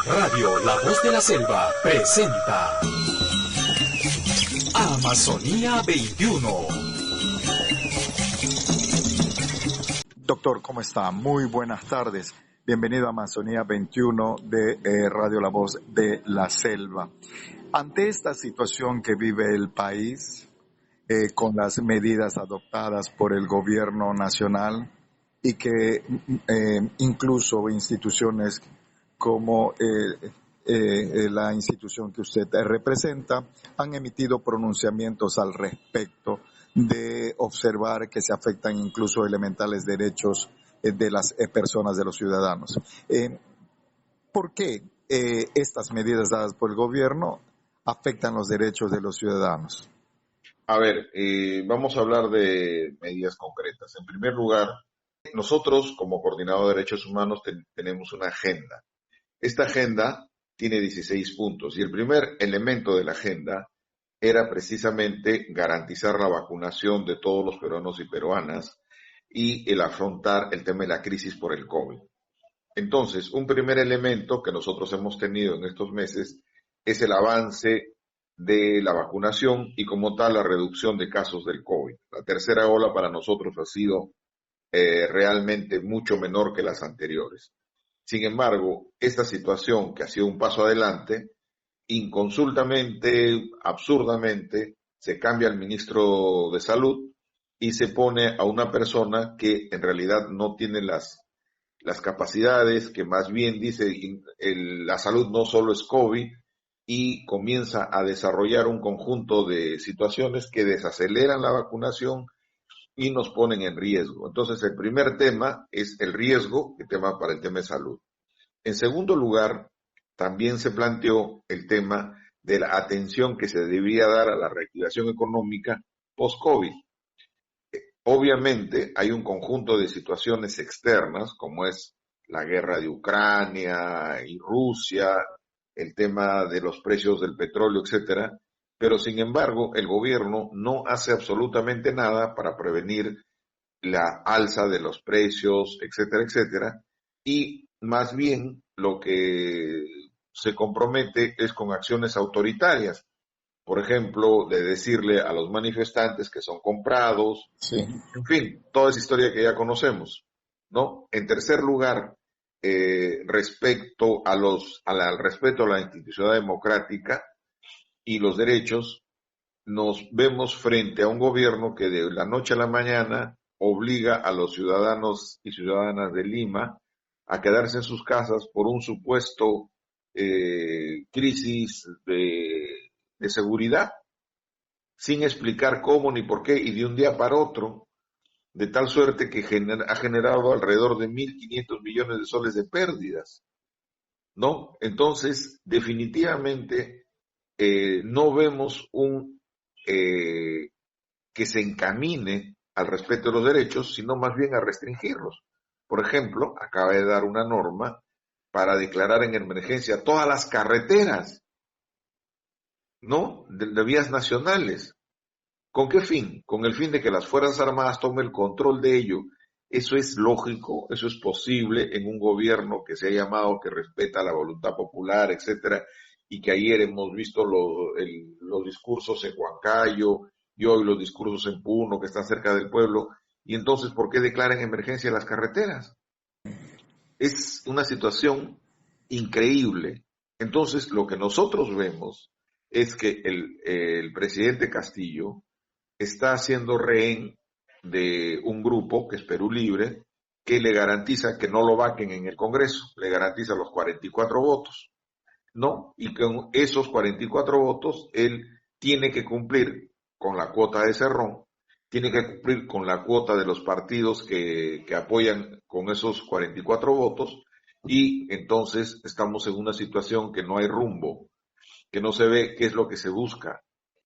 Radio La Voz de la Selva presenta Amazonía 21. Doctor, ¿cómo está? Muy buenas tardes. Bienvenido a Amazonía 21 de Radio La Voz de la Selva. Ante esta situación que vive el país, con las medidas adoptadas por el gobierno nacional y que incluso instituciones como la institución que usted representa han emitido pronunciamientos al respecto de observar que se afectan incluso elementales derechos de las personas, de los ciudadanos. ¿Por qué estas medidas dadas por el gobierno afectan los derechos de los ciudadanos? A ver, vamos a hablar de medidas concretas. En primer lugar, nosotros como Coordinador de Derechos Humanos tenemos una agenda. Esta agenda tiene 16 puntos y el primer elemento de la agenda era precisamente garantizar la vacunación de todos los peruanos y peruanas y el afrontar el tema de la crisis por el COVID. Entonces, un primer elemento que nosotros hemos tenido en estos meses es el avance de la vacunación y como tal la reducción de casos del COVID. La tercera ola para nosotros ha sido realmente mucho menor que las anteriores. Sin embargo, esta situación que ha sido un paso adelante, inconsultamente, absurdamente, se cambia al ministro de Salud y se pone a una persona que en realidad no tiene las capacidades, que más bien dice la salud no solo es COVID, y comienza a desarrollar un conjunto de situaciones que desaceleran la vacunación y nos ponen en riesgo. Entonces, el primer tema es el riesgo, el tema para el tema de salud. En segundo lugar, también se planteó el tema de la atención que se debía dar a la reactivación económica post-COVID. Obviamente, hay un conjunto de situaciones externas, como es la guerra de Ucrania y Rusia, el tema de los precios del petróleo, etcétera, pero sin embargo el gobierno no hace absolutamente nada para prevenir la alza de los precios, etcétera, etcétera, y más bien lo que se compromete es con acciones autoritarias, por ejemplo, de decirle a los manifestantes que son comprados, Sí. en fin, toda esa historia que ya conocemos, ¿no? En tercer lugar, respecto al respeto a la institucionalidad democrática y los derechos, nos vemos frente a un gobierno que de la noche a la mañana obliga a los ciudadanos y ciudadanas de Lima a quedarse en sus casas por un supuesto crisis de seguridad, sin explicar cómo ni por qué, y de un día para otro, de tal suerte que ha generado alrededor de 1.500 millones de soles de pérdidas, ¿no? Entonces, definitivamente, no vemos que se encamine al respeto de los derechos, sino más bien a restringirlos. Por ejemplo, acaba de dar una norma para declarar en emergencia todas las carreteras, ¿no? De vías nacionales. ¿Con qué fin? Con el fin de que las Fuerzas Armadas tomen el control de ello. Eso es lógico, eso es posible en un gobierno que se ha llamado que respeta la voluntad popular, etcétera, y que ayer hemos visto los discursos en Huancayo y hoy los discursos en Puno, que están cerca del pueblo. Y entonces, ¿por qué declaran emergencia las carreteras? Es una situación increíble. Entonces, lo que nosotros vemos es que el presidente Castillo está haciendo rehén de un grupo que es Perú Libre, que le garantiza que no lo vaquen en el Congreso, le garantiza los 44 votos, ¿no? Y con esos 44 votos, él tiene que cumplir con la cuota de Cerrón, tiene que cumplir con la cuota de los partidos que apoyan con esos 44 votos, y entonces estamos en una situación que no hay rumbo, que no se ve qué es lo que se busca,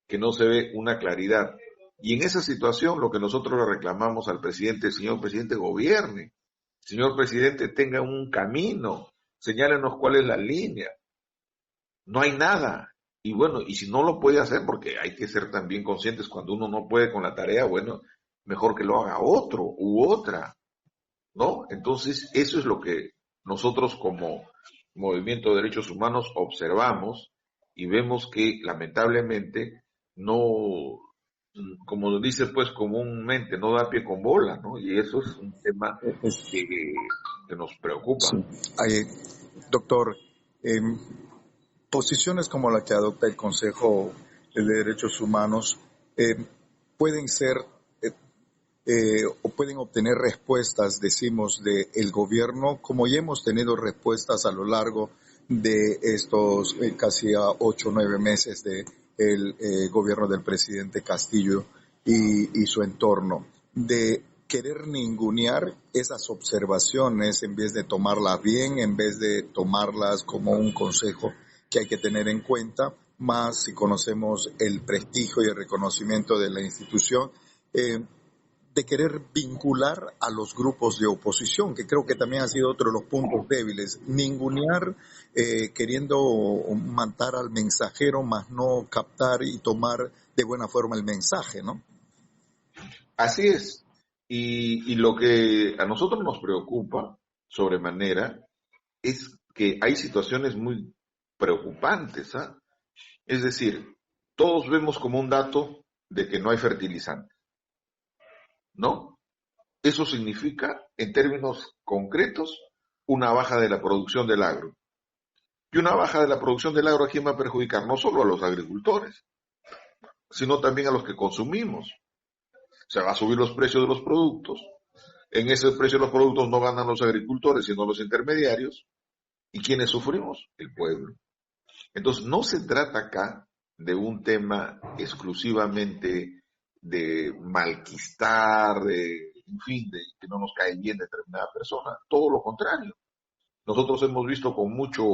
que no se ve una claridad. Y en esa situación lo que nosotros le reclamamos al presidente: señor presidente, gobierne, señor presidente, tenga un camino, señálenos cuál es la línea. No hay nada. Y bueno, y si no lo puede hacer, porque hay que ser también conscientes, cuando uno no puede con la tarea, bueno, mejor que lo haga otro u otra, ¿no? Entonces, eso es lo que nosotros como movimiento de derechos humanos observamos y vemos que lamentablemente no, como dice pues comúnmente, no da pie con bola, ¿no? Y eso es un tema Es- que, que nos preocupa. sí. Ay, doctor, posiciones como la que adopta el Consejo de Derechos Humanos eh, pueden ser o pueden obtener respuestas, decimos, del gobierno, como ya hemos tenido respuestas a lo largo de estos casi 8 o 9 meses de el gobierno del presidente Castillo y su entorno, de querer ningunear esas observaciones en vez de tomarlas bien, en vez de tomarlas como un consejo que hay que tener en cuenta, más si conocemos el prestigio y el reconocimiento de la institución. De querer vincular a los grupos de oposición, que creo que también ha sido otro de los puntos débiles, ningunear, queriendo matar al mensajero, más no captar y tomar de buena forma el mensaje, ¿no? Así es. Y lo que a nosotros nos preocupa sobremanera es que hay situaciones muy preocupantes, ¿ah? Es decir, todos vemos como un dato de que no hay fertilizante, ¿no? Eso significa, en términos concretos, una baja de la producción del agro. Y una baja de la producción del agro, ¿a quién va a perjudicar? No solo a los agricultores, sino también a los que consumimos. Se va a subir los precios de los productos. En ese precio de los productos no ganan los agricultores, sino los intermediarios. ¿Y quiénes sufrimos? El pueblo. Entonces, no se trata acá de un tema exclusivamente de malquistar, en fin, de que no nos cae bien determinada persona. Todo lo contrario. Nosotros hemos visto con mucho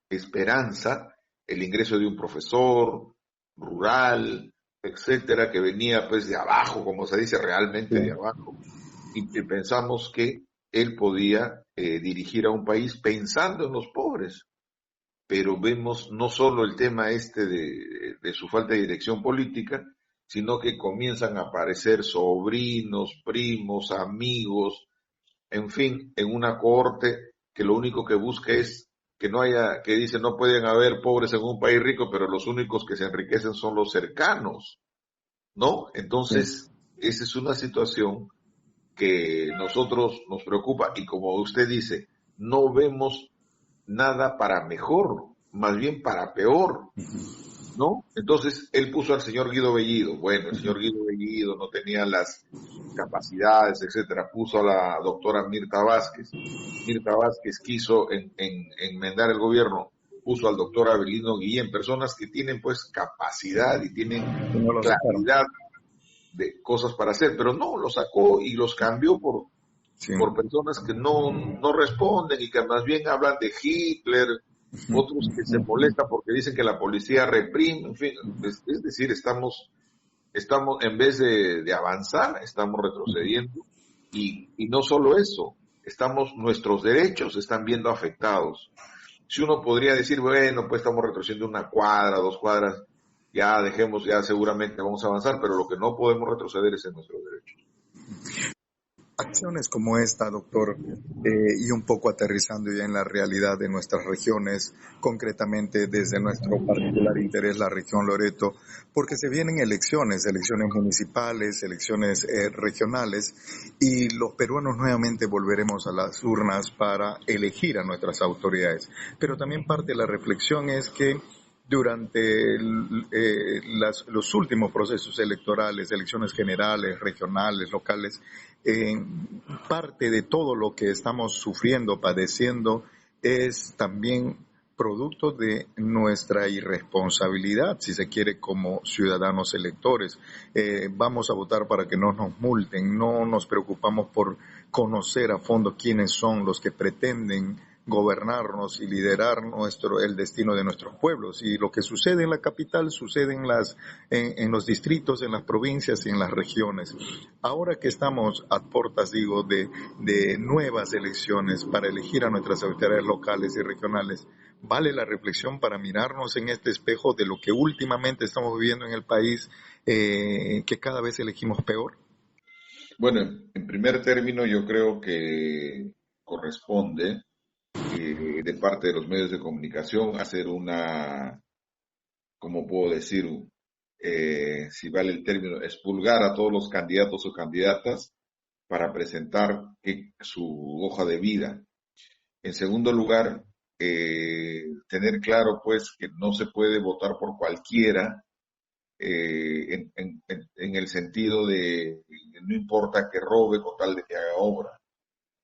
esperanza el ingreso de un profesor rural, etcétera, que venía pues de abajo, como se dice realmente de abajo, y pensamos que él podía dirigir a un país pensando en los pobres, pero vemos no solo el tema este de su falta de dirección política, sino que comienzan a aparecer sobrinos, primos, amigos, en fin, en una cohorte que lo único que busca es que no haya, que dice no pueden haber pobres en un país rico, pero los únicos que se enriquecen son los cercanos, ¿no? Entonces, esa es una situación que nosotros nos preocupa y como usted dice, no vemos nada para mejor, más bien para peor, ¿no? Entonces, él puso al señor Guido Bellido. Bueno, el señor Guido Bellido no tenía las capacidades, etcétera. Puso a la doctora Mirta Vázquez. Mirta Vázquez quiso enmendar el gobierno. Puso al doctor Abelino Guillén, personas que tienen pues capacidad y tienen No lo sacaron. claridad de cosas para hacer, pero no, los sacó y los cambió Sí. por personas que no responden y que más bien hablan de Hitler, otros que se molestan porque dicen que la policía reprime, en fin, es decir, estamos en vez de avanzar, estamos retrocediendo y no solo eso, nuestros derechos están viendo afectados. Si uno podría decir, bueno, pues estamos retrocediendo 1 cuadra, 2 cuadras, ya dejemos, ya seguramente vamos a avanzar, pero lo que no podemos retroceder es en nuestros derechos. Acciones como esta, doctor, y un poco aterrizando ya en la realidad de nuestras regiones, concretamente desde nuestro particular interés, la región Loreto, porque se vienen elecciones municipales, elecciones regionales, y los peruanos nuevamente volveremos a las urnas para elegir a nuestras autoridades. Pero también parte de la reflexión es que durante los últimos procesos electorales, elecciones generales, regionales, locales, parte de todo lo que estamos sufriendo, padeciendo, es también producto de nuestra irresponsabilidad, si se quiere, como ciudadanos electores. Vamos a votar para que no nos multen, no nos preocupamos por conocer a fondo quiénes son los que pretenden gobernarnos y liderar el destino de nuestros pueblos. Y lo que sucede en la capital sucede en los distritos, en las provincias y en las regiones. Ahora que estamos a puertas, digo, de nuevas elecciones para elegir a nuestras autoridades locales y regionales, vale la reflexión para mirarnos en este espejo de lo que últimamente estamos viviendo en el país, que cada vez elegimos peor. Bueno, en primer término yo creo que corresponde de parte de los medios de comunicación, hacer una, ¿cómo puedo decir? Si vale el término, expulgar a todos los candidatos o candidatas para presentar su hoja de vida. En segundo lugar, tener claro pues que no se puede votar por cualquiera, en el sentido de no importa que robe con tal de que haga obra.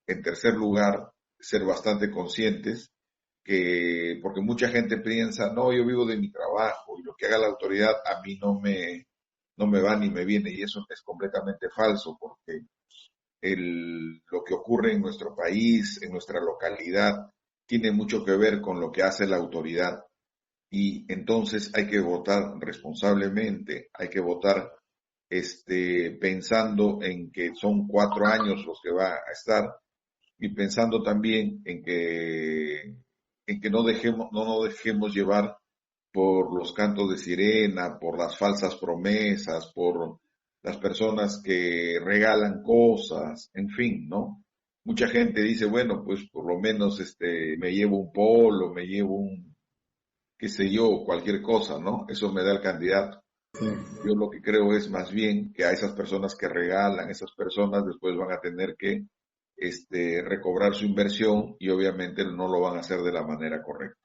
En tercer lugar, ser bastante conscientes porque mucha gente piensa, no, yo vivo de mi trabajo y lo que haga la autoridad a mí no me va ni me viene, y eso es completamente falso, porque lo que ocurre en nuestro país, en nuestra localidad, tiene mucho que ver con lo que hace la autoridad. Y entonces hay que votar responsablemente, hay que votar pensando en que son 4 años los que va a estar, y pensando también en que no nos dejemos llevar por los cantos de sirena, por las falsas promesas, por las personas que regalan cosas, en fin, ¿no? Mucha gente dice, bueno, pues por lo menos me llevo un polo, me llevo qué sé yo, cualquier cosa, ¿no? Eso me da el candidato. Yo lo que creo es más bien que a esas personas que regalan, esas personas después van a tener que recobrar su inversión, y obviamente no lo van a hacer de la manera correcta.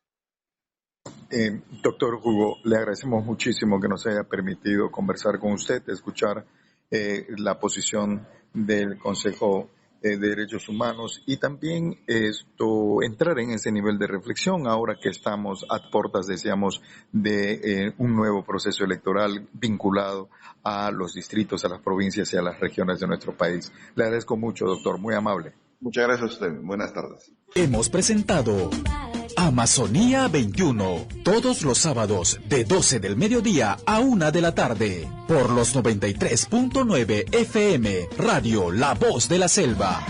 Doctor Hugo, le agradecemos muchísimo que nos haya permitido conversar con usted, escuchar la posición del Consejo de Derechos Humanos y también entrar en ese nivel de reflexión ahora que estamos a puertas, decíamos, de un nuevo proceso electoral vinculado a los distritos, a las provincias y a las regiones de nuestro país. Le agradezco mucho, doctor, muy amable. Muchas gracias a usted. Buenas tardes. Hemos presentado Amazonía 21, todos los sábados de 12 del mediodía a 1 de la tarde, por los 93.9 FM, Radio La Voz de la Selva.